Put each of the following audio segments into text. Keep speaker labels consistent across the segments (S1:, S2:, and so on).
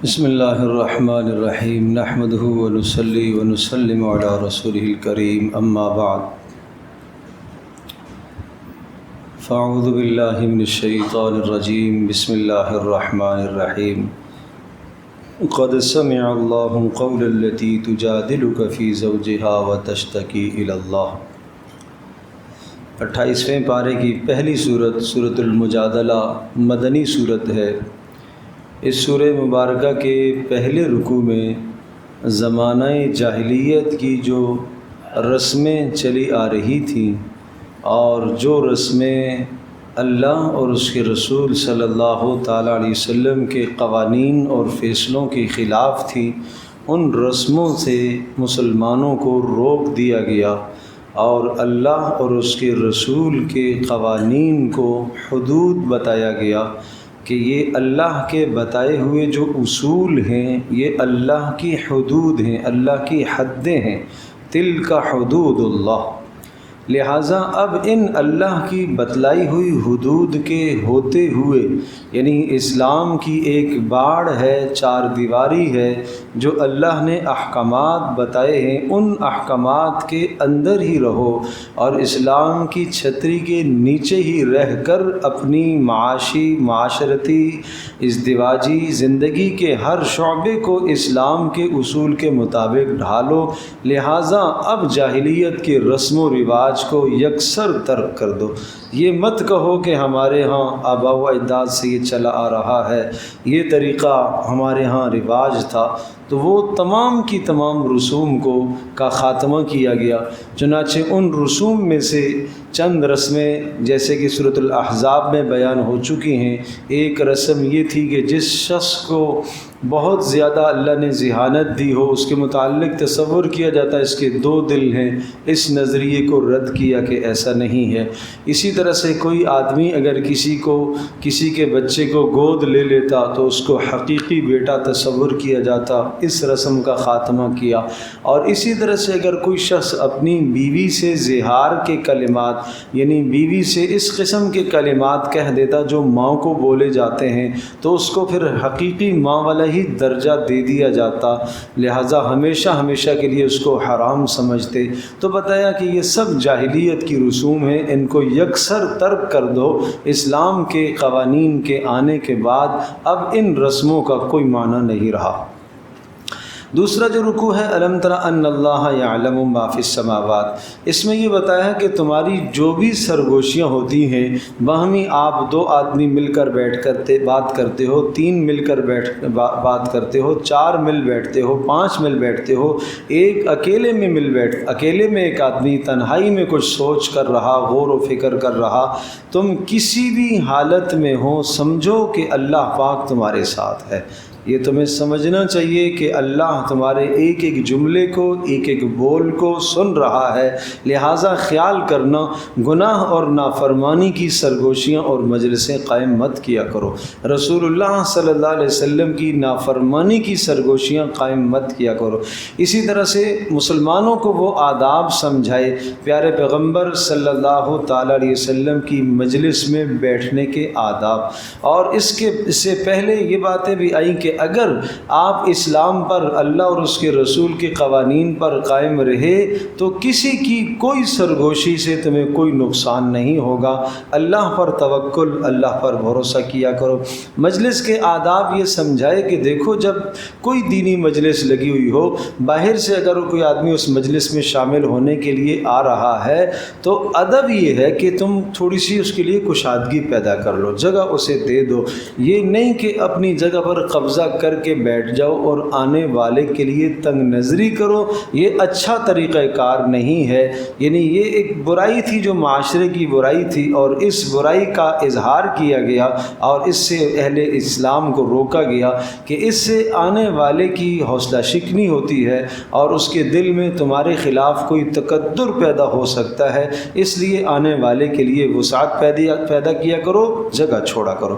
S1: بسم اللہ الرحمن الرحیم نحمدہ ونصلی ونسلم علی رسولہ الکریم اما بعد فاعوذ باللہ من الشیطان الرجیم بسم اللہ الرحمن الرحیم قد سمع اللہ قول التی تجادلک فی زوجہا وتشتکی الی اللہ۔ 28ویں پارے کی پہلی سورت سورۃ المجادلہ مدنی سورت ہے۔ اس سورہ مبارکہ کے پہلے رکوع میں زمانہ جاہلیت کی جو رسمیں چلی آ رہی تھیں اور جو رسمیں اللہ اور اس کے رسول صلی اللہ تعالیٰ علیہ وسلم کے قوانین اور فیصلوں کے خلاف تھیں، ان رسموں سے مسلمانوں کو روک دیا گیا اور اللہ اور اس کے رسول کے قوانین کو حدود بتایا گیا کہ یہ اللہ کے بتائے ہوئے جو اصول ہیں یہ اللہ کی حدود ہیں، اللہ کی حدیں ہیں، تلک حدود اللہ۔ لہٰذا اب ان اللہ کی بتلائی ہوئی حدود کے ہوتے ہوئے، یعنی اسلام کی ایک باڑ ہے، چار دیواری ہے، جو اللہ نے احکامات بتائے ہیں، ان احکامات کے اندر ہی رہو اور اسلام کی چھتری کے نیچے ہی رہ کر اپنی معاشی، معاشرتی، ازدواجی زندگی کے ہر شعبے کو اسلام کے اصول کے مطابق ڈھالو۔ لہٰذا اب جاہلیت کے رسم و رواج کو یکسر ترک کر دو۔ یہ مت کہو کہ ہمارے ہاں آباء و اجداد سے یہ چلا آ رہا ہے، یہ طریقہ ہمارے ہاں رواج تھا، تو وہ تمام کی تمام رسوم کا خاتمہ کیا گیا۔ چنانچہ ان رسوم میں سے چند رسمیں جیسے کہ سورۃ الاحزاب میں بیان ہو چکی ہیں۔ ایک رسم یہ تھی کہ جس شخص کو بہت زیادہ اللہ نے ذہانت دی ہو، اس کے متعلق تصور کیا جاتا ہے اس کے دو دل ہیں، اس نظریے کو رد کیا کہ ایسا نہیں ہے۔ اسی طرح سے کوئی آدمی اگر کسی کے بچے کو گود لے لیتا تو اس کو حقیقی بیٹا تصور کیا جاتا، اس رسم کا خاتمہ کیا۔ اور اسی طرح سے اگر کوئی شخص اپنی بیوی سے زہار کے کلمات، یعنی بیوی سے اس قسم کے کلمات کہہ دیتا جو ماں کو بولے جاتے ہیں، تو اس کو پھر حقیقی ماں والا ہی درجہ دے دیا جاتا، لہٰذا ہمیشہ کے لیے اس کو حرام سمجھتے۔ تو بتایا کہ یہ سب جاہلیت کی رسوم ہیں، ان کو یکسر ترک کر دو۔ اسلام کے قوانین کے آنے کے بعد اب ان رسموں کا کوئی معنی نہیں رہا۔ دوسرا جو رکوع ہے الم تر ان اللہ یعلم ما فی السماوات، اس میں یہ بتایا کہ تمہاری جو بھی سرگوشیاں ہوتی ہیں، باہمی آپ دو آدمی مل کر بیٹھ کر بات کرتے ہو، تین مل کر بات کرتے ہو، چار مل بیٹھتے ہو، پانچ مل بیٹھتے ہو، ایک اکیلے میں ایک آدمی تنہائی میں کچھ سوچ کر رہا، غور و فکر کر رہا، تم کسی بھی حالت میں ہو سمجھو کہ اللہ پاک تمہارے ساتھ ہے۔ یہ تمہیں سمجھنا چاہیے کہ اللہ تمہارے ایک ایک جملے کو، ایک ایک بول کو سن رہا ہے، لہٰذا خیال کرنا گناہ اور نافرمانی کی سرگوشیاں اور مجلسیں قائم مت کیا کرو۔ رسول اللہ صلی اللہ علیہ وسلم کی نافرمانی کی سرگوشیاں قائم مت کیا کرو۔ اسی طرح سے مسلمانوں کو وہ آداب سمجھائے، پیارے پیغمبر صلی اللہ تعالیٰ علیہ وسلم کی مجلس میں بیٹھنے کے آداب۔ اور اس سے پہلے یہ باتیں بھی آئیں کہ اگر آپ اسلام پر، اللہ اور اس کے رسول کے قوانین پر قائم رہے تو کسی کی کوئی سرگوشی سے تمہیں کوئی نقصان نہیں ہوگا۔ اللہ پر توکل، اللہ پر بھروسہ کیا کرو۔ مجلس کے آداب یہ سمجھائے کہ دیکھو جب کوئی دینی مجلس لگی ہوئی ہو، باہر سے اگر کوئی آدمی اس مجلس میں شامل ہونے کے لیے آ رہا ہے تو ادب یہ ہے کہ تم تھوڑی سی اس کے لیے کشادگی پیدا کر لو، جگہ اسے دے دو۔ یہ نہیں کہ اپنی جگہ پر قبضہ کر کے بیٹھ جاؤ اور آنے والے کے لیے تنگ نظری کرو، یہ اچھا طریقہ کار نہیں ہے۔ یعنی یہ ایک برائی تھی جو معاشرے کی برائی تھی، اور اس برائی کا اظہار کیا گیا اور اس سے اہل اسلام کو روکا گیا کہ اس سے آنے والے کی حوصلہ شکنی ہوتی ہے اور اس کے دل میں تمہارے خلاف کوئی تکدر پیدا ہو سکتا ہے، اس لیے آنے والے کے لیے وسعت پیدا کیا کرو، جگہ چھوڑا کرو۔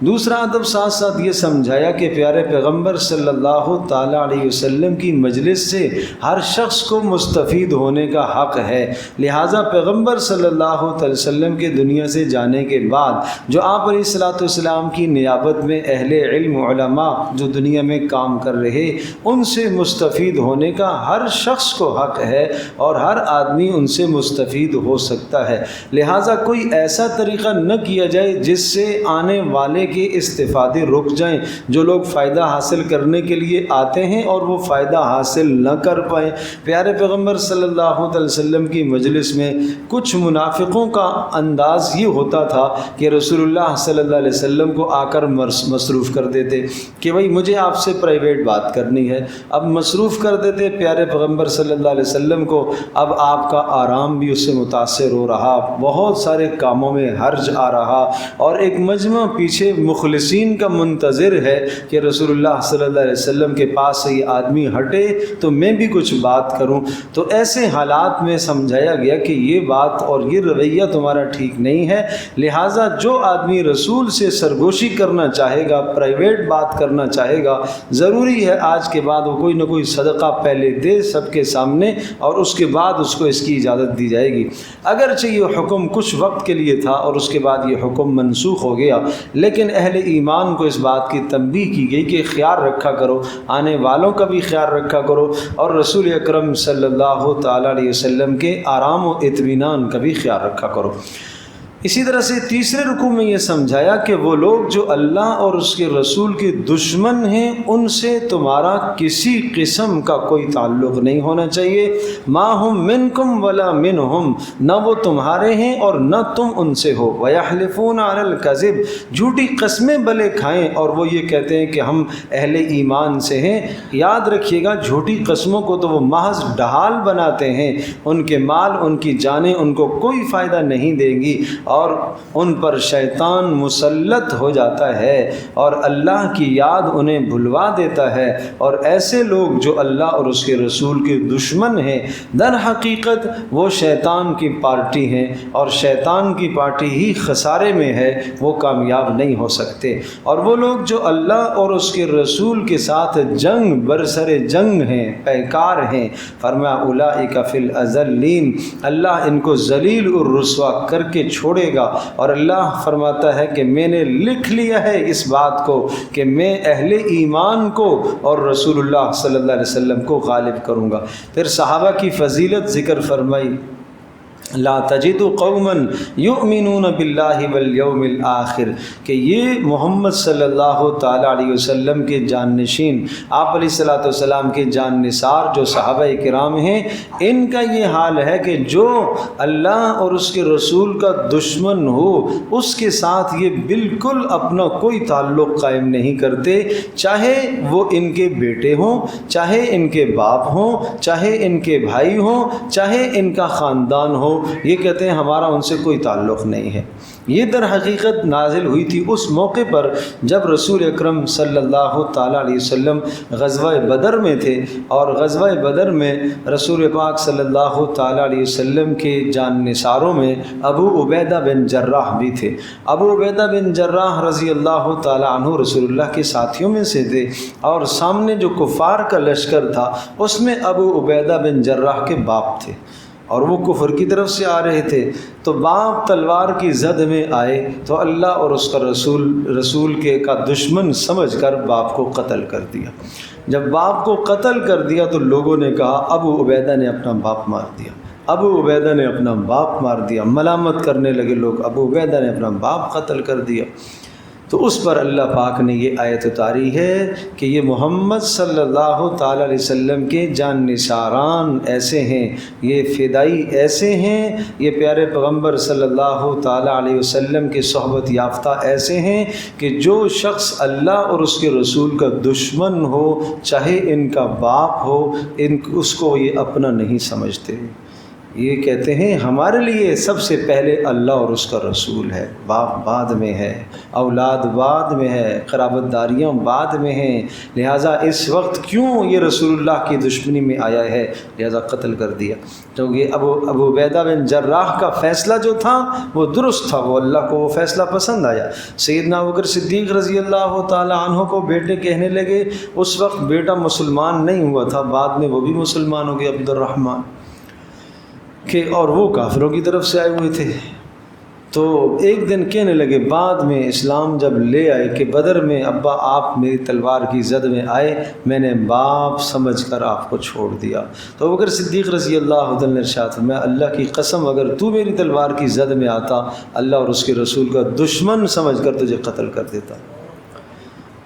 S1: دوسرا ادب ساتھ ساتھ یہ سمجھایا کہ پیارے پیغمبر صلی اللہ تعالیٰ علیہ وسلم کی مجلس سے ہر شخص کو مستفید ہونے کا حق ہے، لہٰذا پیغمبر صلی اللہ علیہ وسلم کے دنیا سے جانے کے بعد جو آپ علیہ الصلوۃ والسلام کی نیابت میں اہل علم علماء جو دنیا میں کام کر رہے، ان سے مستفید ہونے کا ہر شخص کو حق ہے اور ہر آدمی ان سے مستفید ہو سکتا ہے، لہٰذا کوئی ایسا طریقہ نہ کیا جائے جس سے آنے والے کے استفادے رک جائیں، جو لوگ فائدہ حاصل کرنے کے لیے آتے ہیں اور وہ فائدہ حاصل نہ کر پائیں۔ پیارے پیغمبر صلی اللہ علیہ وسلم کی مجلس میں کچھ منافقوں کا انداز یہ ہوتا تھا کہ رسول اللہ صلی اللہ علیہ وسلم کو آ کر مصروف کر دیتے کہ بھئی مجھے آپ سے پرائیویٹ بات کرنی ہے، اب مصروف کر دیتے پیارے پیغمبر صلی اللہ علیہ وسلم کو، اب آپ کا آرام بھی اس سے متاثر ہو رہا، بہت سارے کاموں میں حرج آ رہا، اور ایک مجمع پیچھے مخلصین کا منتظر ہے کہ رسول اللہ صلی اللہ علیہ وسلم کے پاس سے یہ آدمی ہٹے تو میں بھی کچھ بات کروں۔ تو ایسے حالات میں سمجھایا گیا کہ یہ بات اور یہ رویہ تمہارا ٹھیک نہیں ہے، لہٰذا جو آدمی رسول سے سرگوشی کرنا چاہے گا، پرائیویٹ بات کرنا چاہے گا، ضروری ہے آج کے بعد وہ کوئی نہ کوئی صدقہ پہلے دے سب کے سامنے، اور اس کے بعد اس کو اس کی اجازت دی جائے گی۔ اگرچہ یہ حکم کچھ وقت کے لیے تھا اور اس کے بعد یہ حکم منسوخ ہو گیا، لیکن اہل ایمان کو اس بات کی تنبیہ کی گئی کہ خیال رکھا کرو، آنے والوں کا بھی خیال رکھا کرو، اور رسول اکرم صلی اللہ تعالیٰ علیہ وسلم کے آرام و اطمینان کا بھی خیال رکھا کرو۔ اسی طرح سے تیسرے رکوع میں یہ سمجھایا کہ وہ لوگ جو اللہ اور اس کے رسول کے دشمن ہیں ان سے تمہارا کسی قسم کا کوئی تعلق نہیں ہونا چاہیے، ما ہم منکم ولا منہم، نہ وہ تمہارے ہیں اور نہ تم ان سے ہو، ویحلفون علی الکذب، جھوٹی قسمیں بلے کھائیں اور وہ یہ کہتے ہیں کہ ہم اہل ایمان سے ہیں۔ یاد رکھیے گا جھوٹی قسموں کو تو وہ محض ڈھال بناتے ہیں، ان کے مال ان کی جانیں ان کو کوئی فائدہ نہیں دیں گی، اور ان پر شیطان مسلط ہو جاتا ہے اور اللہ کی یاد انہیں بھلوا دیتا ہے، اور ایسے لوگ جو اللہ اور اس کے رسول کے دشمن ہیں در حقیقت وہ شیطان کی پارٹی ہیں، اور شیطان کی پارٹی ہی خسارے میں ہے، وہ کامیاب نہیں ہو سکتے۔ اور وہ لوگ جو اللہ اور اس کے رسول کے ساتھ جنگ برسر جنگ ہیں، پیکار ہیں، فرمایا اولئک فی الاذلین، اللہ ان کو ذلیل اور رسوا کر کے چھوڑے گا، اور اللہ فرماتا ہے کہ میں نے لکھ لیا ہے اس بات کو کہ میں اہل ایمان کو اور رسول اللہ صلی اللہ علیہ وسلم کو غالب کروں گا۔ پھر صحابہ کی فضیلت ذکر فرمائی، لا تجد قوما یؤمنون باللہ والیوم الآخر، کہ یہ محمد صلی اللہ تعالیٰ علیہ وسلم کے جانشین، آپ علیہ الصلوۃ والسلام کے جان نثار جو صحابہ کرام ہیں، ان کا یہ حال ہے کہ جو اللہ اور اس کے رسول کا دشمن ہو اس کے ساتھ یہ بالکل اپنا کوئی تعلق قائم نہیں کرتے، چاہے وہ ان کے بیٹے ہوں، چاہے ان کے باپ ہوں، چاہے ان کے بھائی ہوں، چاہے ان کا خاندان ہو، یہ کہتے ہیں ہمارا ان سے کوئی تعلق نہیں ہے۔ یہ در حقیقت نازل ہوئی تھی اس موقع پر جب رسول اکرم صلی اللہ تعالیٰ علیہ وسلم غزوہ بدر میں تھے، اور غزوہ بدر میں رسول پاک صلی اللہ تعالیٰ علیہ وسلم کے جان نثاروں میں ابو عبیدہ بن جراح بھی تھے۔ ابو عبیدہ بن جراح رضی اللہ تعالیٰ عنہ رسول اللہ کے ساتھیوں میں سے تھے، اور سامنے جو کفار کا لشکر تھا اس میں ابو عبیدہ بن جراح کے باپ تھے، اور وہ کفر کی طرف سے آ رہے تھے، تو باپ تلوار کی زد میں آئے تو اللہ اور اس کا رسول کے کا دشمن سمجھ کر باپ کو قتل کر دیا۔ جب باپ کو قتل کر دیا تو لوگوں نے کہا ابو عبیدہ نے اپنا باپ مار دیا، ابو عبیدہ نے اپنا باپ مار دیا، ملامت کرنے لگے لوگ، ابو عبیدہ نے اپنا باپ قتل کر دیا۔ تو اس پر اللہ پاک نے یہ آیت اتاری ہے کہ یہ محمد صلی اللہ تعالیٰ علیہ وسلم کے جان نثاران ایسے ہیں، یہ فدائی ایسے ہیں، یہ پیارے پیغمبر صلی اللہ تعالیٰ علیہ وسلم کے صحبت یافتہ ایسے ہیں کہ جو شخص اللہ اور اس کے رسول کا دشمن ہو، چاہے ان کا باپ ہو، اس کو یہ اپنا نہیں سمجھتے۔ یہ کہتے ہیں ہمارے لیے سب سے پہلے اللہ اور اس کا رسول ہے، باپ بعد میں ہے، اولاد بعد میں ہے، قرابت داریاں بعد میں ہیں، لہٰذا اس وقت کیوں یہ رسول اللہ کی دشمنی میں آیا ہے، لہٰذا قتل کر دیا۔ کیونکہ ابو عبیدہ بن جراح کا فیصلہ جو تھا وہ درست تھا، وہ اللہ کو وہ فیصلہ پسند آیا۔ سیدنا ابوبکر صدیق رضی اللہ تعالی عنہ کو بیٹے کہنے لگے، اس وقت بیٹا مسلمان نہیں ہوا تھا، بعد میں وہ بھی مسلمان ہو گئے عبد الرحمن کہ، اور وہ کافروں کی طرف سے آئے ہوئے تھے۔ تو ایک دن کہنے لگے بعد میں اسلام جب لے آئے کہ بدر میں ابا آپ میری تلوار کی زد میں آئے، میں نے باپ سمجھ کر آپ کو چھوڑ دیا۔ تو ابوبکر صدیق رضی اللہ عنہ نے ارشاد فرمایا، میں اللہ کی قسم اگر تو میری تلوار کی زد میں آتا، اللہ اور اس کے رسول کا دشمن سمجھ کر تجھے قتل کر دیتا۔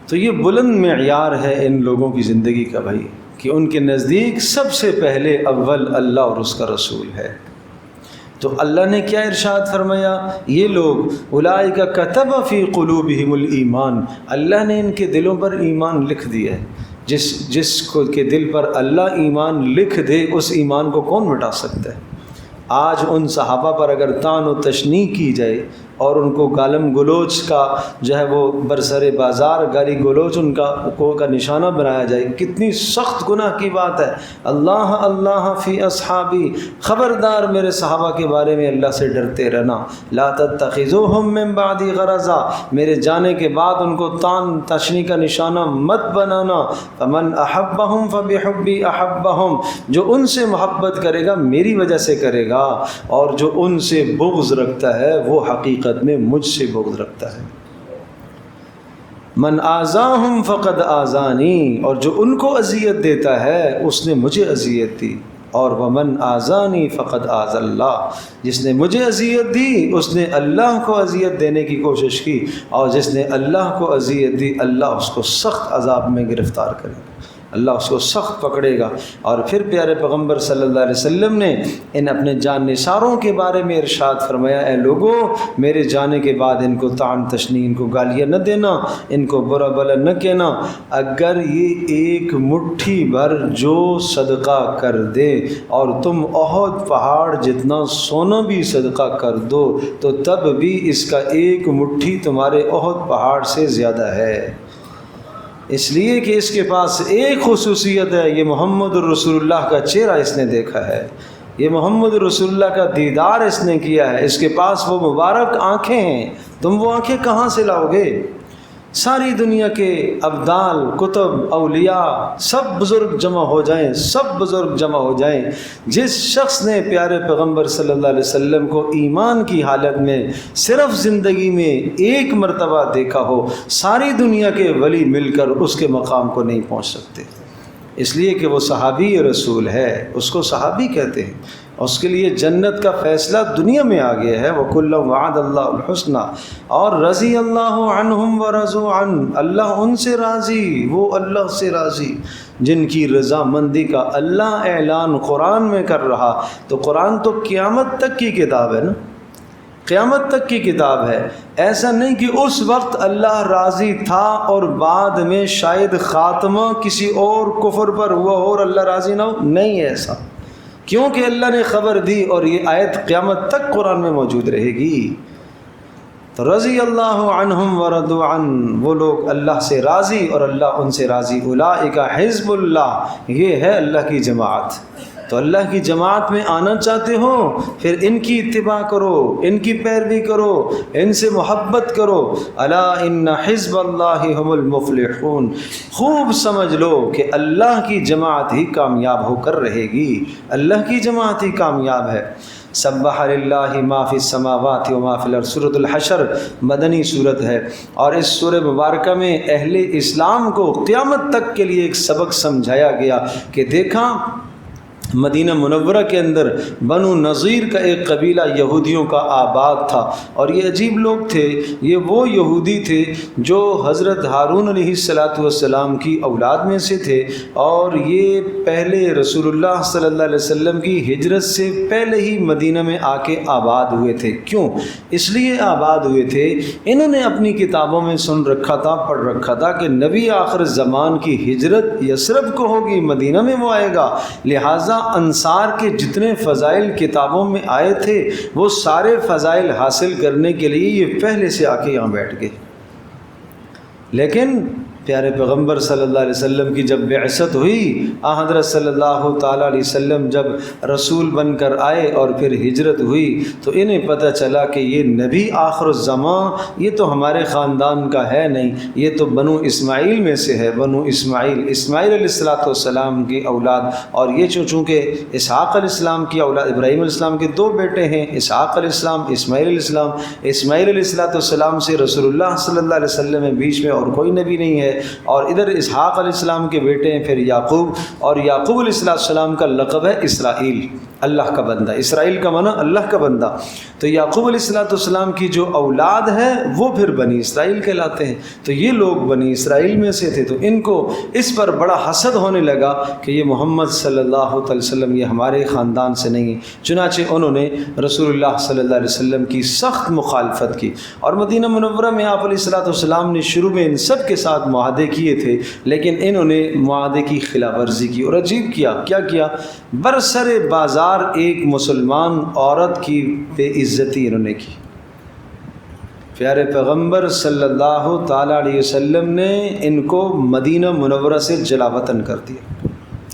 S1: تو یہ بلند معیار ہے ان لوگوں کی زندگی کا بھائی، کہ ان کے نزدیک سب سے پہلے اول اللہ اور اس کا رسول ہے۔ تو اللہ نے کیا ارشاد فرمایا، یہ لوگ اولئک کتب فی قلوبہم الایمان، اللہ نے ان کے دلوں پر ایمان لکھ دیا ہے۔ جس کو کے دل پر اللہ ایمان لکھ دے، اس ایمان کو کون مٹا سکتا ہے؟ آج ان صحابہ پر اگر طعن و تشنیع کی جائے اور ان کو گالم گلوچ کا جو ہے وہ برسر بازار گالی گلوچ ان کا نشانہ بنایا جائے، کتنی سخت گناہ کی بات ہے۔ اللہ اللہ فی اصحابی، خبردار میرے صحابہ کے بارے میں اللہ سے ڈرتے رہنا۔ لا تتخذوہم من بعدی غرضا، میرے جانے کے بعد ان کو طعن تشنیع کا نشانہ مت بنانا۔ فمن احبہم فبحبی احبہم، جو ان سے محبت کرے گا میری وجہ سے کرے گا، اور جو ان سے بغض رکھتا ہے وہ حقیقت میں مجھ سے بغض رکھتا ہے۔ من آذاہم فقد آذانی، اور جو ان کو اذیت دیتا ہے اس نے مجھے اذیت دی، اور ومن آذانی فقد آذى اللہ، جس نے مجھے اذیت دی اس نے اللہ کو اذیت دینے کی کوشش کی، اور جس نے اللہ کو اذیت دی اللہ اس کو سخت عذاب میں گرفتار کرے گا، اللہ اس کو سخت پکڑے گا۔ اور پھر پیارے پیغمبر صلی اللہ علیہ وسلم نے ان اپنے جان نثاروں کے بارے میں ارشاد فرمایا، اے لوگوں میرے جانے کے بعد ان کو طعن تشنیع، ان کو گالیاں نہ دینا، ان کو برا بلا نہ کہنا، اگر یہ ایک مٹھی بھر جو صدقہ کر دے اور تم احد پہاڑ جتنا سونا بھی صدقہ کر دو تو تب بھی اس کا ایک مٹھی تمہارے احد پہاڑ سے زیادہ ہے، اس لیے کہ اس کے پاس ایک خصوصیت ہے، یہ محمد الرسول اللہ کا چہرہ اس نے دیکھا ہے، یہ محمد رسول اللہ کا دیدار اس نے کیا ہے، اس کے پاس وہ مبارک آنکھیں ہیں۔ تم وہ آنکھیں کہاں سے لاؤ گے؟ ساری دنیا کے ابدال، کتب، اولیاء سب بزرگ جمع ہو جائیں، سب بزرگ جمع ہو جائیں، جس شخص نے پیارے پیغمبر صلی اللہ علیہ وسلم کو ایمان کی حالت میں صرف زندگی میں ایک مرتبہ دیکھا ہو، ساری دنیا کے ولی مل کر اس کے مقام کو نہیں پہنچ سکتے، اس لیے کہ وہ صحابی رسول ہے، اس کو صحابی کہتے ہیں، اس کے لیے جنت کا فیصلہ دنیا میں آ گیا ہے، وَكُلًّا وَعَدَ اللَّهُ الْحُسْنَى، اور رضی اللہ عنہم وَرَضُوا عَنْهُ، اللہ ان سے راضی، وہ اللہ سے راضی، جن کی رضامندی کا اللہ اعلان قرآن میں کر رہا۔ تو قرآن تو قیامت تک کی کتاب ہے نا، قیامت تک کی کتاب ہے، ایسا نہیں کہ اس وقت اللہ راضی تھا اور بعد میں شاید خاتمہ کسی اور کفر پر ہوا ہو اور اللہ راضی نہ ہو، نہیں ہے ایسا، کیونکہ اللہ نے خبر دی اور یہ آیت قیامت تک قرآن میں موجود رہے گی۔ تو رضی اللہ عنہم ورضوا عنہ، وہ لوگ اللہ سے راضی اور اللہ ان سے راضی، اولئک حزب اللہ، یہ ہے اللہ کی جماعت۔ تو اللہ کی جماعت میں آنا چاہتے ہو پھر ان کی اتباع کرو، ان کی پیروی کرو، ان سے محبت کرو۔ الا ان حزب اللہ هم المفلحون، خوب سمجھ لو کہ اللہ کی جماعت ہی کامیاب ہو کر رہے گی، اللہ کی جماعت ہی کامیاب ہے۔ سبح للہ ما فی السماوات و ما فی الارض، سورۃ الحشر مدنی صورت ہے، اور اس سورہ مبارکہ میں اہل اسلام کو قیامت تک کے لیے ایک سبق سمجھایا گیا کہ دیکھا مدینہ منورہ کے اندر بنو نذیر کا ایک قبیلہ یہودیوں کا آباد تھا، اور یہ عجیب لوگ تھے، یہ وہ یہودی تھے جو حضرت ہارون علیہ السلام کی اولاد میں سے تھے، اور یہ پہلے رسول اللہ صلی اللہ علیہ وسلم کی ہجرت سے پہلے ہی مدینہ میں آ کے آباد ہوئے تھے۔ کیوں؟ اس لیے آباد ہوئے تھے، انہوں نے اپنی کتابوں میں سن رکھا تھا، پڑھ رکھا تھا کہ نبی آخر زمان کی ہجرت یثرب کو ہوگی، مدینہ میں وہ آئے گا، لہٰذا انصار کے جتنے فضائل کتابوں میں آئے تھے وہ سارے فضائل حاصل کرنے کے لیے یہ پہلے سے آ کے یہاں بیٹھ گئے، لیکن پیارے پیغمبر صلی اللہ علیہ وسلم کی جب بعثت ہوئی، حضرت صلی اللہ تعالیٰ علیہ وسلم جب رسول بن کر آئے اور پھر ہجرت ہوئی تو انہیں پتہ چلا کہ یہ نبی آخر الزمان یہ تو ہمارے خاندان کا ہے نہیں، یہ تو بنو اسماعیل میں سے ہے، بنو اسماعیل علیہ السلام کی اولاد، اور یہ چونکہ اسحاق علیہ السلام کی اولاد، ابراہیم علیہ السلام کے دو بیٹے ہیں، اسحاق علیہ السلام، اسماعیل علیہ السلام، اسماعیل علیہ السلام سے رسول اللہ صلی اللہ علیہ وسلم بیچ میں اور کوئی نبی نہیں ہے، اور ادھر اسحاق علیہ السلام کے بیٹے ہیں پھر یعقوب، اور یعقوب علیہ السلام کا لقب ہے اسرائیل، اللہ کا بندہ، اسرائیل کا معنی اللہ کا بندہ، تو یعقوب علیہ السلام کی جو اولاد ہے وہ پھر بنی اسرائیل کہلاتے ہیں، تو یہ لوگ بنی اسرائیل میں سے تھے، تو ان کو اس پر بڑا حسد ہونے لگا کہ یہ محمد صلی اللہ علیہ وسلم یہ ہمارے خاندان سے نہیں، چنانچہ انہوں نے رسول اللہ صلی اللہ علیہ وسلم کی سخت مخالفت کی، اور مدینہ منورہ میں آپ علیہ السلام نے شروع میں ان سب کے ساتھ معاہدے کیے تھے، لیکن انہوں نے معاہدے کی خلاف ورزی کی، اور عجیب کیا کیا، برسر بازار ایک مسلمان عورت کی بے عزتی انہوں نے کی۔ پیارے پیغمبر صلی اللہ تعالیٰ علیہ وسلم نے ان کو مدینہ منورہ سے جلا وطن کر دیا۔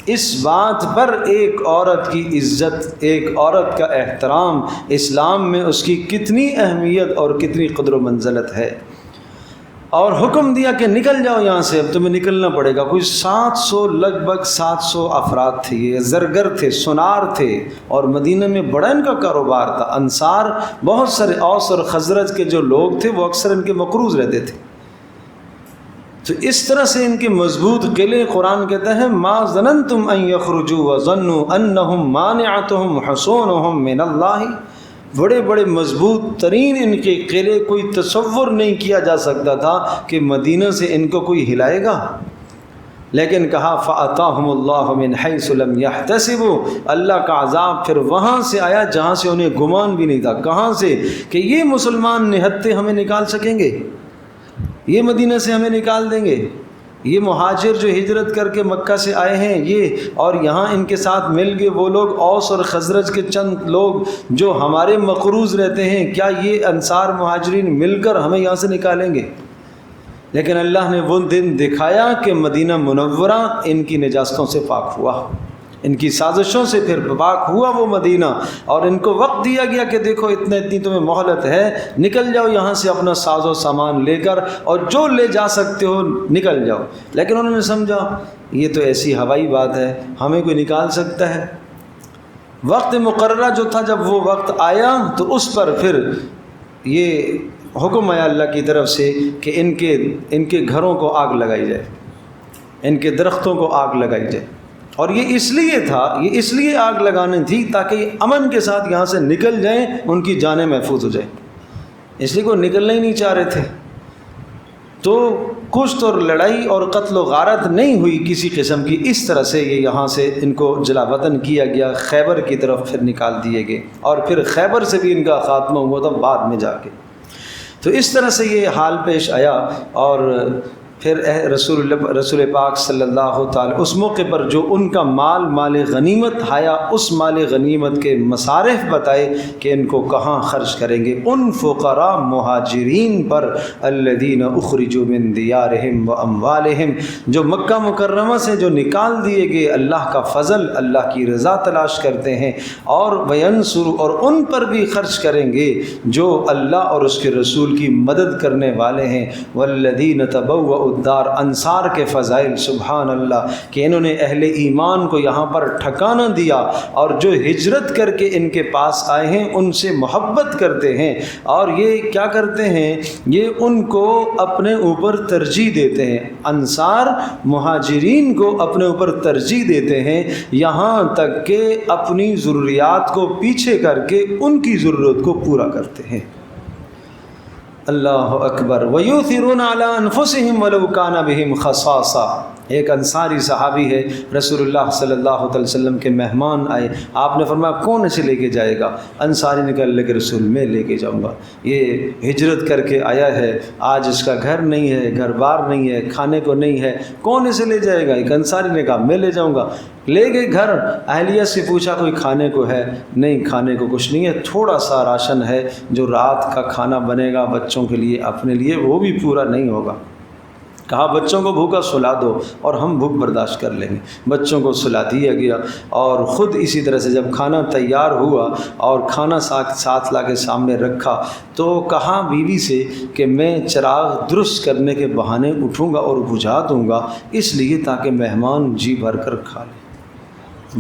S1: اس بات پر ایک عورت کی عزت، ایک عورت کا احترام اسلام میں اس کی کتنی اہمیت اور کتنی قدر و منزلت ہے، اور حکم دیا کہ نکل جاؤ یہاں سے، اب تمہیں نکلنا پڑے گا۔ کوئی 700 لگ بھگ 700 افراد تھے، یہ زرگر تھے، سونار تھے، اور مدینہ میں بڑا ان کا کاروبار تھا۔ انصار بہت سارے اوس اور خزرج کے جو لوگ تھے وہ اکثر ان کے مقروض رہتے تھے، تو اس طرح سے ان کے مضبوط قلعے، قرآن کہتا ہے ما ظننتم ان یخرجوا وظنوا انہم مانعتہم حصونہم من اللہ، بڑے بڑے مضبوط ترین ان کے قلعے، کوئی تصور نہیں کیا جا سکتا تھا کہ مدینہ سے ان کو کوئی ہلائے گا، لیکن کہا فَأَتَاهُمُ اللَّهُ مِنْ حَيْثُ لَمْ يَحْتَسِبُوا، اللہ کا عذاب پھر وہاں سے آیا جہاں سے انہیں گمان بھی نہیں تھا۔ کہاں سے؟ کہ یہ مسلمان نہتے ہمیں نکال سکیں گے، یہ مدینہ سے ہمیں نکال دیں گے، یہ مہاجر جو ہجرت کر کے مکہ سے آئے ہیں یہ، اور یہاں ان کے ساتھ مل گئے وہ لوگ اوس اور خزرج کے چند لوگ جو ہمارے مقروض رہتے ہیں، کیا یہ انصار مہاجرین مل کر ہمیں یہاں سے نکالیں گے؟ لیکن اللہ نے وہ دن دکھایا کہ مدینہ منورہ ان کی نجاستوں سے پاک ہوا، ان کی سازشوں سے پھر پاک ہوا وہ مدینہ، اور ان کو وقت دیا گیا کہ دیکھو اتنی تمہیں مہلت ہے، نکل جاؤ یہاں سے اپنا ساز و سامان لے کر، اور جو لے جا سکتے ہو نکل جاؤ۔ لیکن انہوں نے سمجھا یہ تو ایسی ہوائی بات ہے، ہمیں کوئی نکال سکتا ہے؟ وقت مقررہ جو تھا جب وہ وقت آیا تو اس پر پھر یہ حکم آیا اللہ کی طرف سے کہ ان کے گھروں کو آگ لگائی جائے، ان کے درختوں کو آگ لگائی جائے، اور یہ اس لیے آگ لگانی تھی تاکہ یہ امن کے ساتھ یہاں سے نکل جائیں، ان کی جانیں محفوظ ہو جائیں، اس لیے کوئی نکلنا ہی نہیں چاہ رہے تھے۔ تو کشت اور لڑائی اور قتل و غارت نہیں ہوئی کسی قسم کی، اس طرح سے یہ یہاں سے ان کو جلا وطن کیا گیا، خیبر کی طرف پھر نکال دیے گئے، اور پھر خیبر سے بھی ان کا خاتمہ ہوا تھا بعد میں جا کے۔ تو اس طرح سے یہ حال پیش آیا، اور پھر رسول پاک صلی اللہ تعالی اس موقع پر جو ان کا مال غنیمت آیا، اس مال غنیمت کے مصارف بتائے کہ ان کو کہاں خرچ کریں گے، ان فقراء مہاجرین پر الذین اخرجوا من دیارہم و اموالہم، جو مکہ مکرمہ سے جو نکال دیے گئے، اللہ کا فضل، اللہ کی رضا تلاش کرتے ہیں، اور وینصر، اور ان پر بھی خرچ کریں گے جو اللہ اور اس کے رسول کی مدد کرنے والے ہیں، والذین تبوؤوا الدار، انصار کے فضائل، سبحان اللہ، کہ انہوں نے اہل ایمان کو یہاں پر ٹھکانہ دیا، اور جو ہجرت کر کے ان کے پاس آئے ہیں ان سے محبت کرتے ہیں، اور یہ کیا کرتے ہیں، یہ ان کو اپنے اوپر ترجیح دیتے ہیں، انصار مہاجرین کو اپنے اوپر ترجیح دیتے ہیں، یہاں تک کہ اپنی ضروریات کو پیچھے کر کے ان کی ضرورت کو پورا کرتے ہیں۔ اللہ اکبر۔ وَيُؤْثِرُونَ عَلَىٰ أَنفُسِهِمْ وَلَوْ كَانَ بِهِمْ خَصَاصَةٌ، ایک انصاری صحابی ہے، رسول اللہ صلی اللہ علیہ وسلم کے مہمان آئے، آپ نے فرمایا کون اسے لے کے جائے گا؟ انصاری نے کہا اللہ کے رسول میں لے کے جاؤں گا، یہ ہجرت کر کے آیا ہے، آج اس کا گھر نہیں ہے، گھر بار نہیں ہے، کھانے کو نہیں ہے، کون اسے لے جائے گا؟ ایک انصاری نے کہا میں لے جاؤں گا۔ لے گئے گھر، اہلیہ سے پوچھا کوئی کھانے کو ہے؟ نہیں، کھانے کو کچھ نہیں ہے، تھوڑا سا راشن ہے جو رات کا کھانا بنے گا بچوں کے لیے، اپنے لیے، وہ بھی پورا نہیں ہوگا۔ کہا بچوں کو بھوکا سلا دو اور ہم بھوک برداشت کر لیں گے۔ بچوں کو سلا دیا گیا، اور خود اسی طرح سے جب کھانا تیار ہوا اور کھانا ساتھ لا کے سامنے رکھا تو کہا بیوی سے کہ میں چراغ درست کرنے کے بہانے اٹھوں گا اور بجھا دوں گا، اس لیے تاکہ مہمان جی بھر کر کھا لیں،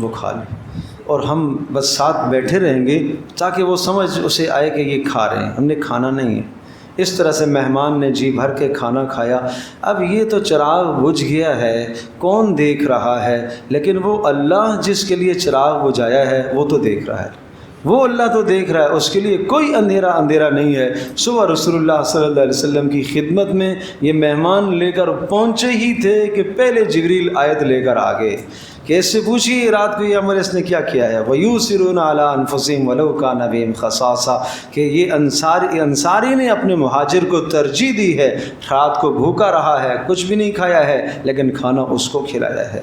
S1: وہ کھا لیں، اور ہم بس ساتھ بیٹھے رہیں گے تاکہ وہ سمجھ اسے آئے کہ یہ کھا رہے ہیں، ہم نے کھانا نہیں ہے۔ اس طرح سے مہمان نے جی بھر کے کھانا کھایا۔ اب یہ تو چراغ بجھ گیا ہے، کون دیکھ رہا ہے؟ لیکن وہ اللہ جس کے لیے چراغ بجھایا ہے وہ تو دیکھ رہا ہے، وہ اللہ تو دیکھ رہا ہے، اس کے لیے کوئی اندھیرا نہیں ہے۔ صبح رسول اللہ صلی اللہ علیہ وسلم کی خدمت میں یہ مہمان لے کر پہنچے ہی تھے کہ پہلے جبریل آیت لے کر آ گئے کہ اس سے پوچھیے رات کو یہ عمل اس نے کیا کیا ہے۔ وَيُؤْثِرُونَ عَلَىٰ أَنفُسِهِمْ وَلَوْ كَانَ بِهِمْ خَصَاصَةٌ، کہ یہ انصاری نے اپنے مہاجر کو ترجیح دی ہے، رات کو بھوکا رہا ہے، کچھ بھی نہیں کھایا ہے، لیکن کھانا اس کو کھلایا ہے۔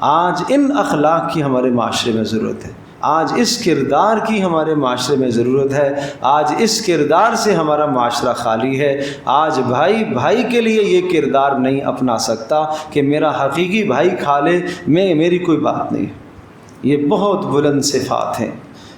S1: آج ان اخلاق کی ہمارے معاشرے میں ضرورت ہے، آج اس کردار کی ہمارے معاشرے میں ضرورت ہے، آج اس کردار سے ہمارا معاشرہ خالی ہے۔ آج بھائی بھائی کے لیے یہ کردار نہیں اپنا سکتا کہ میرا حقیقی بھائی کھا لے، میری کوئی بات نہیں ہے۔ یہ بہت بلند صفات ہیں،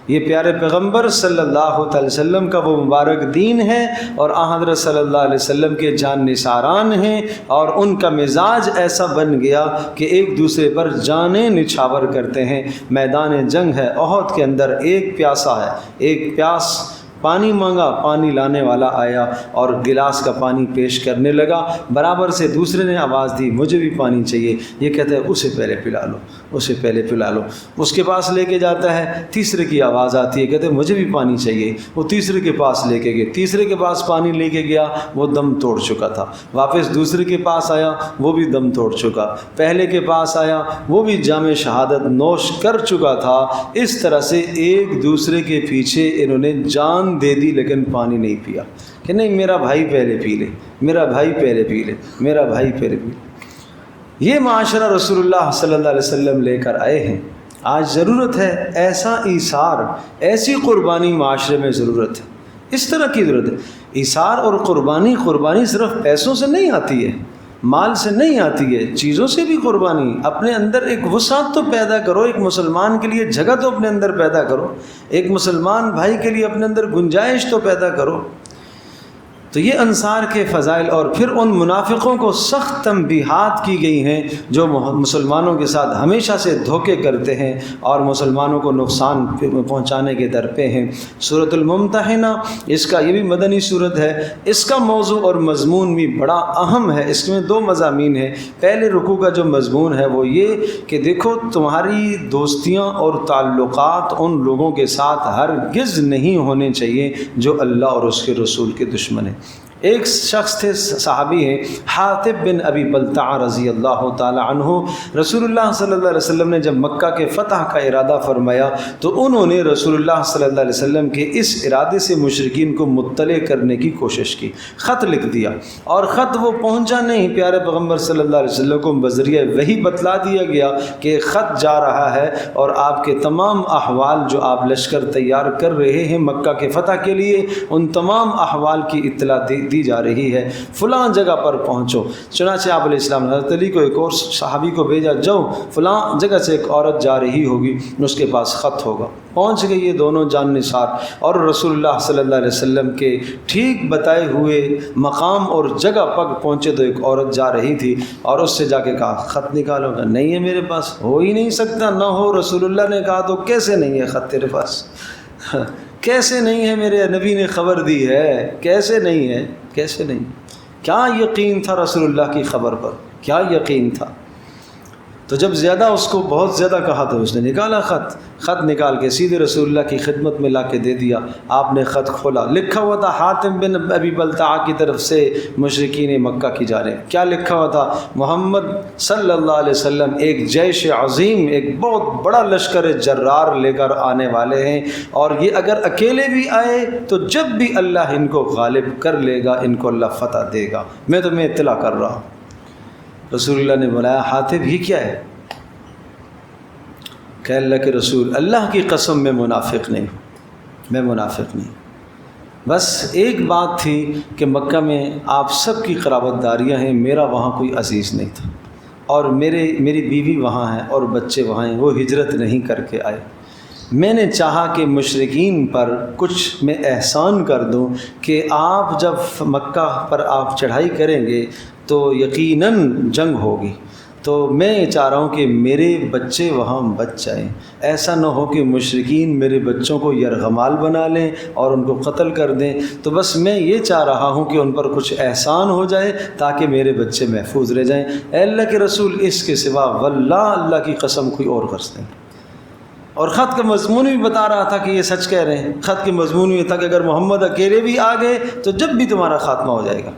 S1: یہ پیارے پیغمبر صلی اللہ علیہ وسلم کا وہ مبارک دین ہے، اور آن حضرت صلی اللہ علیہ وسلم کے جان نثاران ہیں، اور ان کا مزاج ایسا بن گیا کہ ایک دوسرے پر جانیں نچھاور کرتے ہیں۔ میدان جنگ ہے، احد کے اندر ایک پیاسا ہے، ایک پیاس پانی مانگا، پانی لانے والا آیا اور گلاس کا پانی پیش کرنے لگا، برابر سے دوسرے نے آواز دی مجھے بھی پانی چاہیے، یہ کہتا ہے اسے پہلے پلا لو، اسے پہلے پلا لو، اس کے پاس لے کے جاتا ہے، تیسرے کی آواز آتی ہے، کہتے ہیں مجھے بھی پانی چاہیے، وہ تیسرے کے پاس لے کے گئے، تیسرے کے پاس پانی لے کے گیا، وہ دم توڑ چکا تھا، واپس دوسرے کے پاس آیا، وہ بھی دم توڑ چکا، پہلے کے پاس آیا، وہ بھی جام شہادت نوش کر چکا تھا۔ اس طرح سے ایک دوسرے کے پیچھے انہوں نے جان دے دی لیکن پانی نہیں پیا، کہ نہیں میرا بھائی پہلے پی لے، میرا بھائی پہلے پی لے، میرا بھائی پہلے پی لے۔ یہ معاشرہ رسول اللہ صلی اللہ علیہ وسلم لے کر آئے ہیں۔ آج ضرورت ہے ایسا ایثار، ایسی قربانی معاشرے میں ضرورت ہے، اس طرح کی ضرورت ہے۔ ایثار اور قربانی صرف پیسوں سے نہیں آتی ہے، مال سے نہیں آتی ہے، چیزوں سے بھی قربانی۔ اپنے اندر ایک وسعت تو پیدا کرو، ایک مسلمان کے لیے جگہ تو اپنے اندر پیدا کرو، ایک مسلمان بھائی کے لیے اپنے اندر گنجائش تو پیدا کرو۔ تو یہ انصار کے فضائل، اور پھر ان منافقوں کو سخت تنبیہات کی گئی ہیں جو مسلمانوں کے ساتھ ہمیشہ سے دھوکے کرتے ہیں اور مسلمانوں کو نقصان پہنچانے کے در پہ ہیں۔ سورۃ الممتحنہ، اس کا یہ بھی مدنی سورت ہے، اس کا موضوع اور مضمون بھی بڑا اہم ہے۔ اس میں دو مضامین ہیں۔ پہلے رکوع کا جو مضمون ہے وہ یہ کہ دیکھو تمہاری دوستیاں اور تعلقات ان لوگوں کے ساتھ ہرگز نہیں ہونے چاہیے جو اللہ اور اس کے رسول کے دشمن ہیں۔ ایک شخص تھے، صحابی ہیں، حاطب بن ابی بلتع رضی اللہ تعالی عنہ۔ رسول اللہ صلی اللہ علیہ وسلم نے جب مکہ کے فتح کا ارادہ فرمایا تو انہوں نے رسول اللہ صلی اللہ علیہ وسلم کے اس ارادے سے مشرکین کو مطلع کرنے کی کوشش کی، خط لکھ دیا، اور خط وہ پہنچا نہیں، پیارے پیغمبر صلی اللہ علیہ وسلم کو بذریعہ وحی بتلا دیا گیا کہ خط جا رہا ہے، اور آپ کے تمام احوال جو آپ لشکر تیار کر رہے ہیں مکہ کے فتح کے لیے، ان تمام احوال کی اطلاع دی جا رہی ہے، فلاں جگہ پر پہنچو۔ چنانچہ آپ علیہ السلام نے حضرت علی کو ایک اور صحابی کو بھیجا، جاؤ فلاں جگہ سے ایک عورت جا رہی ہوگی، اس کے پاس خط ہوگا۔ پہنچ گئی یہ دونوں جان نثار، اور رسول اللہ صلی اللہ علیہ وسلم کے ٹھیک بتائے ہوئے مقام اور جگہ پر پہنچے تو ایک عورت جا رہی تھی، اور اس سے جا کے کہا خط نکالو، گا نہیں ہے میرے پاس، ہو ہی نہیں سکتا، نہ ہو۔ رسول اللہ نے کہا تو کیسے نہیں ہے خط تیرے پاس؟ کیسے نہیں ہے؟ میرے نبی نے خبر دی ہے، کیسے نہیں ہے؟ کیسے نہیں؟ کیا یقین تھا رسول اللہ کی خبر پر، کیا یقین تھا؟ تو جب زیادہ اس کو بہت زیادہ کہا تو اس نے نکالا خط نکال کے سیدھے رسول اللہ کی خدمت میں لا کے دے دیا۔ آپ نے خط کھولا، لکھا ہوا تھا حاتم بن ابی بلتع کی طرف سے مشرکین مکہ کی جانب۔ کیا لکھا ہوا تھا؟ محمد صلی اللہ علیہ وسلم ایک جیش عظیم، ایک بہت بڑا لشکر جرار لے کر آنے والے ہیں، اور یہ اگر اکیلے بھی آئے تو جب بھی اللہ ان کو غالب کر لے گا ان کو اللہ فتح دے گا، میں تمہیں اطلاع کر رہا ہوں۔ رسول اللہ نے بلایا، حاتم یہ کیا ہے؟ کہ اللہ کے رسول، اللہ کی قسم میں منافق نہیں ہوں، میں منافق نہیں، بس ایک بات تھی کہ مکہ میں آپ سب کی قرابت داریاں ہیں، میرا وہاں کوئی عزیز نہیں تھا، اور میری بیوی وہاں ہیں اور بچے وہاں ہیں، وہ ہجرت نہیں کر کے آئے۔ میں نے چاہا کہ مشرکین پر کچھ میں احسان کر دوں کہ آپ جب مکہ پر آپ چڑھائی کریں گے تو یقیناً جنگ ہوگی، تو میں یہ چاہ رہا ہوں کہ میرے بچے وہاں بچ جائیں، ایسا نہ ہو کہ مشرکین میرے بچوں کو یرغمال بنا لیں اور ان کو قتل کر دیں، تو بس میں یہ چاہ رہا ہوں کہ ان پر کچھ احسان ہو جائے تاکہ میرے بچے محفوظ رہ جائیں۔ اے اللہ کے رسول، اس کے سوا واللہ اللہ کی قسم کوئی اور غرض نہیں۔ اور خط کا مضمون بھی بتا رہا تھا کہ یہ سچ کہہ رہے ہیں۔ خط کے مضمون یہ تھا کہ اگر محمد اکیلے بھی آ گئے تو جب بھی تمہارا خاتمہ ہو جائے گا۔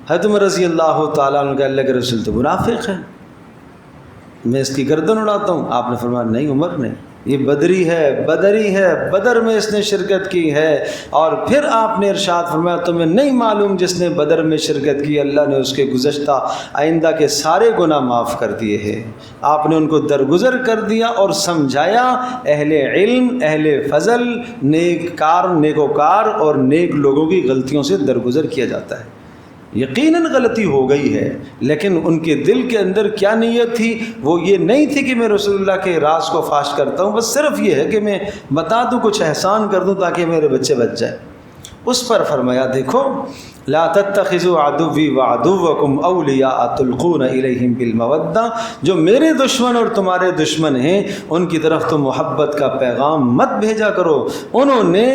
S1: حضرت عمر رضی اللہ تعالیٰ عنہ کہ اللہ کے رسول تو منافق ہے، میں اس کی گردن اڑاتا ہوں۔ آپ نے فرمایا نہیں عمر نہیں، یہ بدری ہے، بدر میں اس نے شرکت کی ہے۔ اور پھر آپ نے ارشاد فرمایا تمہیں نہیں معلوم جس نے بدر میں شرکت کی اللہ نے اس کے گزشتہ آئندہ کے سارے گناہ معاف کر دیے ہیں۔ آپ نے ان کو درگزر کر دیا اور سمجھایا اہل علم، اہل فضل، نیکوکار اور نیک لوگوں کی غلطیوں سے درگزر کیا جاتا ہے۔ یقیناً غلطی ہو گئی ہے، لیکن ان کے دل کے اندر کیا نیت تھی؟ وہ یہ نہیں تھی کہ میں رسول اللہ کے راز کو فاش کرتا ہوں، بس صرف یہ ہے کہ میں بتا دوں، کچھ احسان کر دوں تاکہ میرے بچے بچ جائیں۔ اس پر فرمایا دیکھو لا تتخذوا عدوی وعدوکم اولیاء تلقون الیہم بالمودہ، جو میرے دشمن اور تمہارے دشمن ہیں ان کی طرف تو محبت کا پیغام مت بھیجا کرو، انہوں نے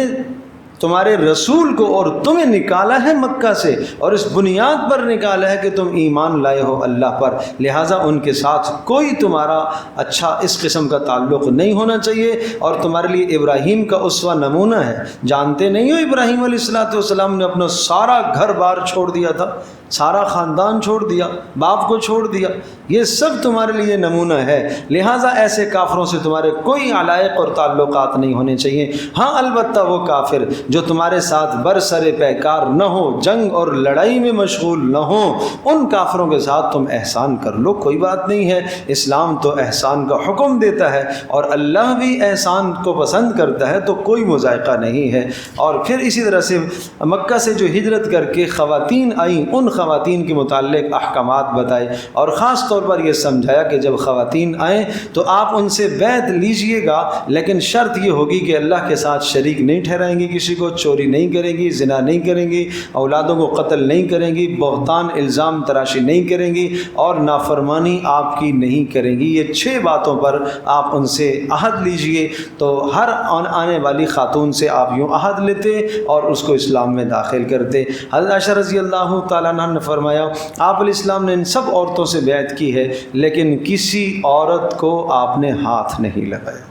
S1: تمہارے رسول کو اور تمہیں نکالا ہے مکہ سے، اور اس بنیاد پر نکالا ہے کہ تم ایمان لائے ہو اللہ پر، لہٰذا ان کے ساتھ کوئی تمہارا اچھا اس قسم کا تعلق نہیں ہونا چاہیے۔ اور تمہارے لیے ابراہیم کا اسوہ نمونہ ہے، جانتے نہیں ہو ابراہیم علیہ السلام نے اپنا سارا گھر بار چھوڑ دیا تھا، سارا خاندان چھوڑ دیا، باپ کو چھوڑ دیا، یہ سب تمہارے لیے نمونہ ہے، لہٰذا ایسے کافروں سے تمہارے کوئی علائق اور تعلقات نہیں ہونے چاہیے۔ ہاں البتہ وہ کافر جو تمہارے ساتھ برسر پیکار نہ ہو، جنگ اور لڑائی میں مشغول نہ ہو، ان کافروں کے ساتھ تم احسان کر لو، کوئی بات نہیں ہے۔ اسلام تو احسان کا حکم دیتا ہے اور اللہ بھی احسان کو پسند کرتا ہے، تو کوئی مذائقہ نہیں ہے۔ اور پھر اسی طرح سے مکہ سے جو ہجرت کر کے خواتین آئیں، ان خواتین کے متعلق احکامات بتائے، اور خاص طور پر یہ سمجھایا کہ جب خواتین آئیں تو آپ ان سے بیعت لیجئے گا، لیکن شرط یہ ہوگی کہ اللہ کے ساتھ شریک نہیں ٹھہرائیں گی، کسی کو چوری نہیں کریں گی، زنا نہیں کریں گی، اولادوں کو قتل نہیں کریں گی، بہتان الزام تراشی نہیں کریں گی، اور نافرمانی آپ کی نہیں کریں گی۔ یہ 6 باتوں پر آپ ان سے عہد لیجئے۔ تو ہر آنے والی خاتون سے آپ یوں عہد لیتے اور اس کو اسلام میں داخل کرتے۔ حضرت عائشہ رضی اللہ تعالیٰ عنہ نے فرمایا آپ علیہ السلام نے ان سب عورتوں سے بیعت کی ہے، لیکن کسی عورت کو آپ نے ہاتھ نہیں لگایا۔